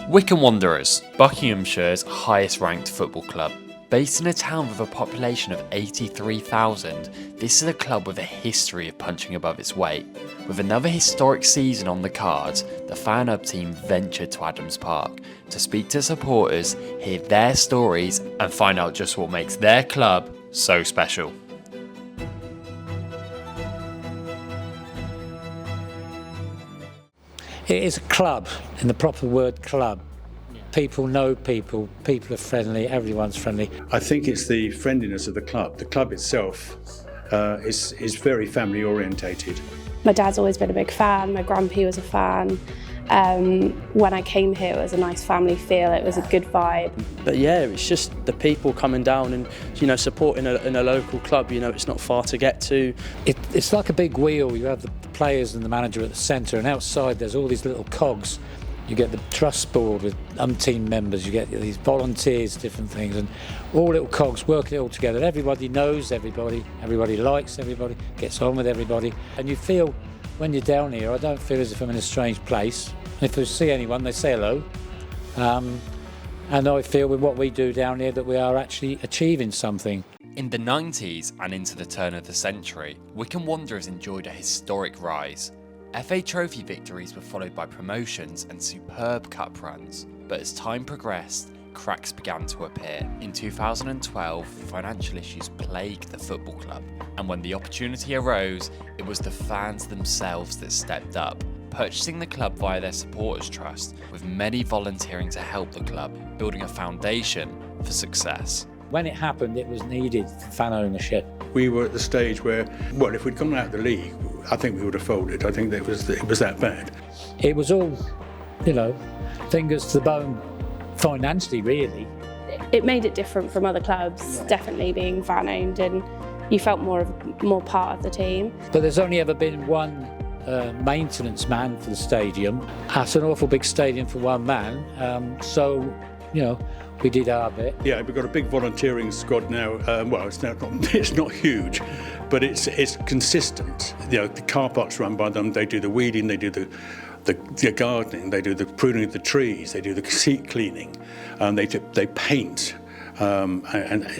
Wycombe Wanderers, Buckinghamshire's highest ranked football club. Based in a town with a population of 83,000, this is a club with a history of punching above its weight. With another historic season on the cards, the FanHub team ventured to Adams Park to speak to supporters, hear their stories and find out just what makes their club so special. It is a club, in the proper word club. People know people, people are friendly, everyone's friendly. I think it's the friendliness of the club. The club itself is very family orientated. My dad's always been a big fan, my grandpa was a fan. When I came here it was a nice family feel, it was a good vibe. But yeah, it's just the people coming down and supporting in a local club, it's not far to get to. It's like a big wheel, you have the players and the manager at the centre, and outside there's all these little cogs. You get the trust board with team members, you get these volunteers, different things, and all little cogs working it all together. Everybody knows everybody, everybody likes everybody, gets on with everybody. And you feel, when you're down here, I don't feel as if I'm in a strange place. If I see anyone, they say hello. And I feel with what we do down here that we are actually achieving something. In the 90s and into the turn of the century, Wycombe Wanderers enjoyed a historic rise. FA Trophy victories were followed by promotions and superb cup runs, but as time progressed, cracks began to appear. In 2012, financial issues plagued the football club, and when the opportunity arose, it was the fans themselves that stepped up, purchasing the club via their supporters trust, with many volunteering to help the club, building a foundation for success. When it happened, it was needed for fan ownership. We were at the stage where, well, if we'd gone out of the league, I think we would have folded. I think it was that bad. It was all, fingers to the bone financially, really. It made it different from other clubs, definitely being fan owned, and you felt more part of the team. But there's only ever been one maintenance man for the stadium. That's an awful big stadium for one man, so we did our bit. Yeah, we've got a big volunteering squad now. It's not huge, but it's consistent. The car park's run by them. They do the weeding, they do the gardening, they do the pruning of the trees, they do the seat cleaning, they paint, and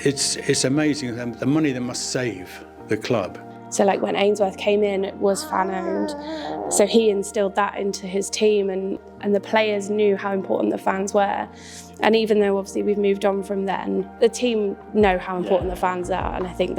it's amazing the money they must save the club. So like when Ainsworth came in, it was fan owned. So he instilled that into his team, and the players knew how important the fans were. And even though obviously we've moved on from then, the team know how important the fans are, and I think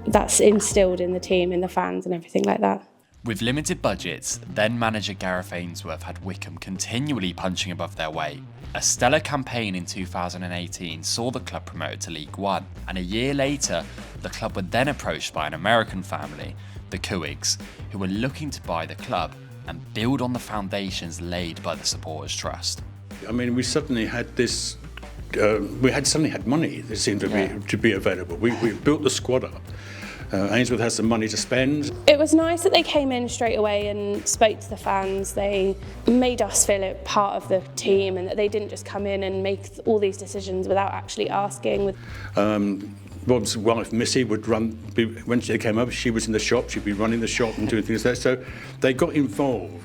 that's instilled in the team, in the fans and everything like that. With limited budgets, then manager Gareth Ainsworth had Wycombe continually punching above their weight. A stellar campaign in 2018 saw the club promoted to League One, and a year later, the club were then approached by an American family, the Cowigs, who were looking to buy the club and build on the foundations laid by the Supporters Trust. I mean, we suddenly had this. We suddenly had money that seemed to be available. We built the squad up. Ainsworth has some money to spend. It was nice that they came in straight away and spoke to the fans. They made us feel it part of the team, and that they didn't just come in and make all these decisions without actually asking. Rob's wife, Missy, when she came up, she was in the shop, she'd be running the shop and doing things like that. So they got involved.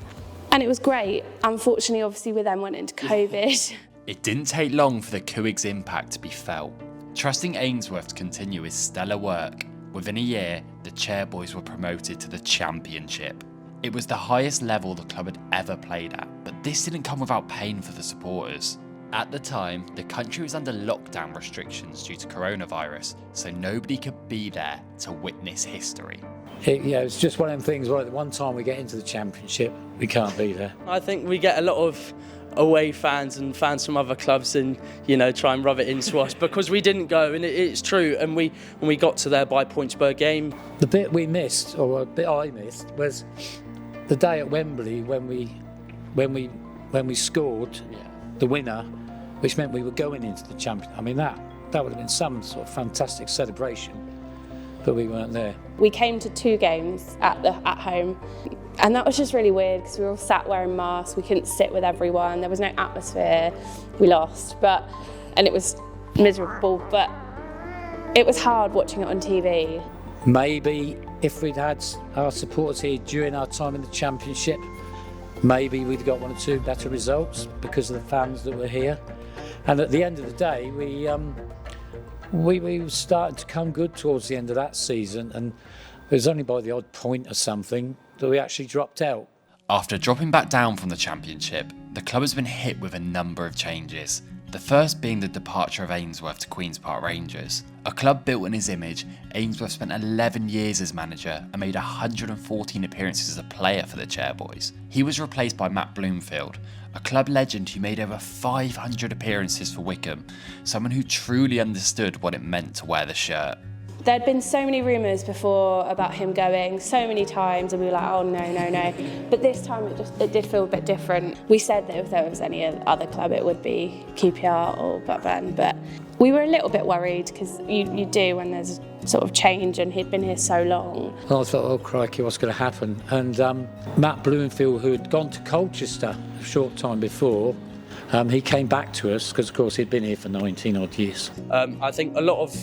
And it was great. Unfortunately, obviously, we then went into COVID. It didn't take long for the Cowigs' impact to be felt. Trusting Ainsworth to continue his stellar work, within a year, the Chairboys were promoted to the Championship. It was the highest level the club had ever played at, but this didn't come without pain for the supporters. At the time, the country was under lockdown restrictions due to coronavirus, so nobody could be there to witness history. It's just one of them things, right, one time we get into the Championship, we can't be there. I think we get a lot of away fans and fans from other clubs and try and rub it into us because we didn't go, and it's true, and when we got to there by points per game. The bit we missed, or a bit I missed, was the day at Wembley when we scored the winner, which meant we were going into the Championship. I mean, that would have been some sort of fantastic celebration, but we weren't there. We came to 2 games at home, and that was just really weird because we were all sat wearing masks. We couldn't sit with everyone. There was no atmosphere. We lost, and it was miserable. But it was hard watching it on TV. Maybe if we'd had our supporters here during our time in the Championship, maybe we'd got one or two better results because of the fans that were here. And at the end of the day, we were starting to come good towards the end of that season, and it was only by the odd point or something that we actually dropped out. After dropping back down from the Championship, the club has been hit with a number of changes. The first being the departure of Ainsworth to Queen's Park Rangers. A club built in his image, Ainsworth spent 11 years as manager and made 114 appearances as a player for the Chairboys. He was replaced by Matt Bloomfield, a club legend who made over 500 appearances for Wycombe, someone who truly understood what it meant to wear the shirt. There'd been so many rumours before about him going, so many times, and we were like, oh no. But this time it did feel a bit different. We said that if there was any other club, it would be QPR or Blackburn, but we were a little bit worried because you do when there's sort of change, and he'd been here so long. And I thought, oh crikey, what's going to happen? And Matt Bloomfield, who had gone to Colchester a short time before, he came back to us because, of course, he'd been here for 19 odd years. I think a lot of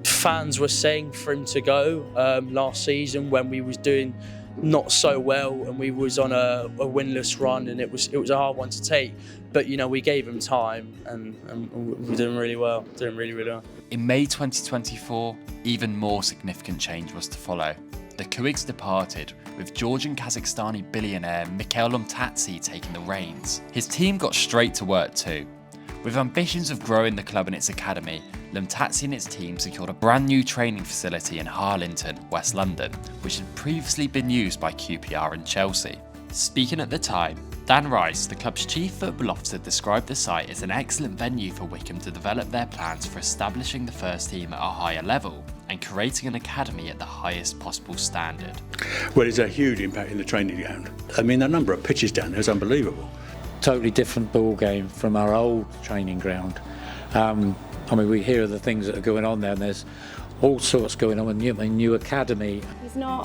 fans were saying for him to go last season when we was doing not so well and we was on a winless run, and it was a hard one to take, but we gave him time and we're doing really well. In May 2024, even more significant change was to follow. The Kuigs departed, with Georgian Kazakhstani billionaire Mikhail Lomtatsi taking the reins. His team got straight to work too. With ambitions of growing the club and its academy, Lomtatsi and its team secured a brand new training facility in Harlington, West London, which had previously been used by QPR and Chelsea. Speaking at the time, Dan Rice, the club's chief football officer, described the site as an excellent venue for Wycombe to develop their plans for establishing the first team at a higher level and creating an academy at the highest possible standard. Well, it's a huge impact in the training ground. I mean, the number of pitches down there is unbelievable. Totally different ball game from our old training ground. We hear of the things that are going on there, and there's all sorts going on with a new academy.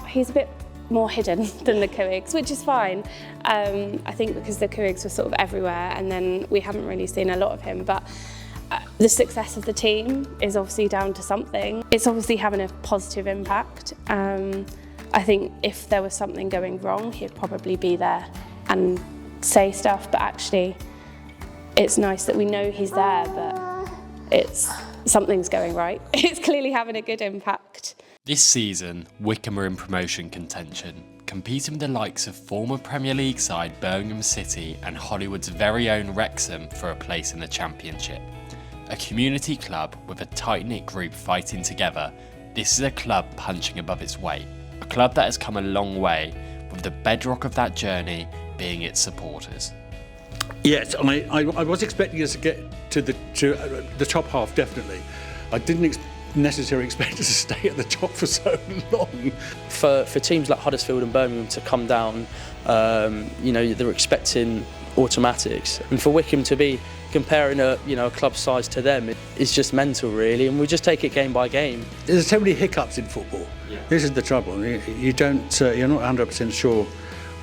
He's a bit more hidden than the Kuigs, which is fine. I think because the Kuigs were sort of everywhere, and then we haven't really seen a lot of him, but the success of the team is obviously down to something. It's obviously having a positive impact. I think if there was something going wrong, he'd probably be there and say stuff, but actually it's nice that we know he's there, but something's going right. It's clearly having a good impact. This season, Wycombe are in promotion contention, competing with the likes of former Premier League side Birmingham City and Hollywood's very own Wrexham for a place in the Championship. A community club with a tight-knit group fighting together, this is a club punching above its weight. A club that has come a long way, with the bedrock of that journey being its supporters. Yes, I was expecting us to get to the top half, definitely. I didn't necessarily expect us to stay at the top for so long. For teams like Huddersfield and Birmingham to come down, they're expecting automatics, and for Wycombe to be comparing a club size to them, it's just mental, really, and we just take it game by game. There's so many hiccups in football. Yeah. This is the trouble. You're not 100% sure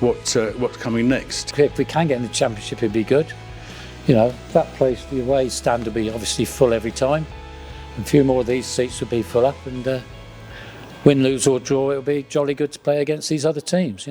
what's coming next. If we can get in the Championship, it'd be good. That place, the away stand will be obviously full every time. A few more of these seats will be full up, and win, lose or draw, it'll be jolly good to play against these other teams,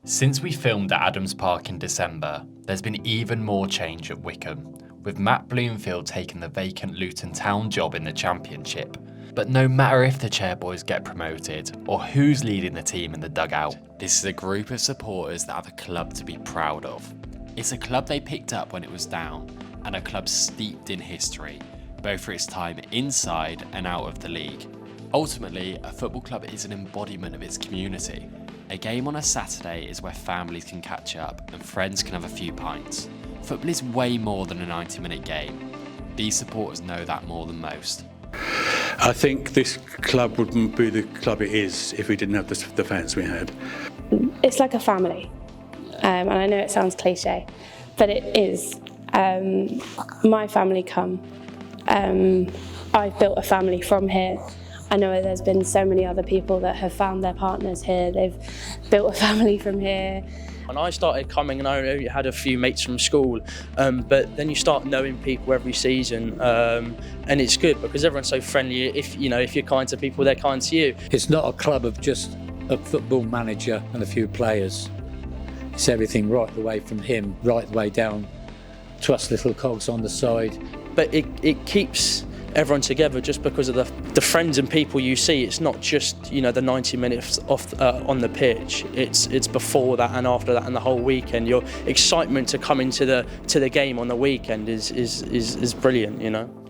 Since we filmed at Adams Park in December, there's been even more change at Wycombe, with Matt Bloomfield taking the vacant Luton Town job in the Championship. But no matter if the Chairboys get promoted or who's leading the team in the dugout, this is a group of supporters that have a club to be proud of. It's a club they picked up when it was down, and a club steeped in history, both for its time inside and out of the league. Ultimately, a football club is an embodiment of its community. A game on a Saturday is where families can catch up and friends can have a few pints. Football is way more than a 90-minute game. These supporters know that more than most. I think this club wouldn't be the club it is if we didn't have the fans we had. It's like a family, and I know it sounds cliche, but it is. My family come. I've built a family from here. I know there's been so many other people that have found their partners here. They've built a family from here. When I started coming, and I only had a few mates from school, but then you start knowing people every season, and it's good because everyone's so friendly. If you're kind to people, they're kind to you. It's not a club of just a football manager and a few players. It's everything right the way from him, right the way down to us little cogs on the side. But it keeps everyone together just because of the friends and people you see. It's not just, you know, the 90 minutes off on the pitch. It's before that and after that and the whole weekend. Your excitement to come into the game on the weekend is brilliant, you know.